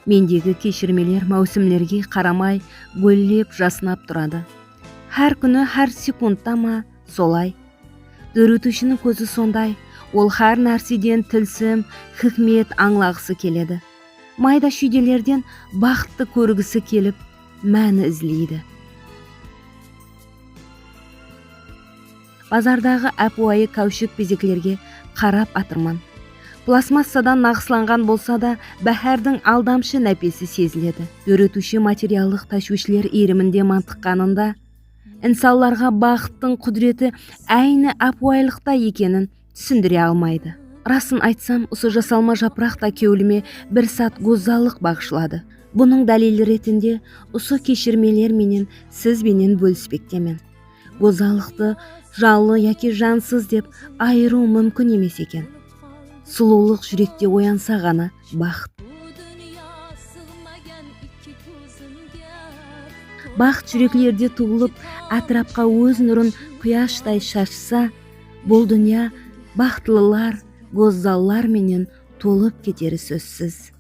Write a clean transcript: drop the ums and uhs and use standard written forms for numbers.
Мендегі кешірмелер маусымлерге қарамай гүлдеп жаснап тұрады. Әр күні, әр секундта ма солай. Дөретушінің көзі сондай, ол әр нәрседен тілсім, хикмет аңлағысы келеді. Майда шүйделерден бақытты көргісі келіп, мәні ізлейді. Базардағы әпуайы кәушік безеклерге қарап атырман. Пластмассадан нақысланған болса да, бәһәрдің алдамшы нәпесі сезіледі. Дөретуші материалдық тәшвишлер иірімінде мантыққанында, инсанларға бақыттың құдіреті әйні әпуайлықта екенін түсіндіре алмайды. Расын айтсам, осы жасалма жапырақ та кеуліме бір сәт гозалық бағышлады. Бұның дәлелі ретінде осы кешірмелер менен сіз бенен бөліспектемен. Гозалықты жалы яки жансыз деп айыру мүмкін емес екен. Сұлулық жүректе оянса ғана бақыт. Бақыт жүректерде туылып, атырапқа өз нұрын құяштай шашса, бұл дүния бақытлылар, гозаллар менен толып кетері сөзсіз.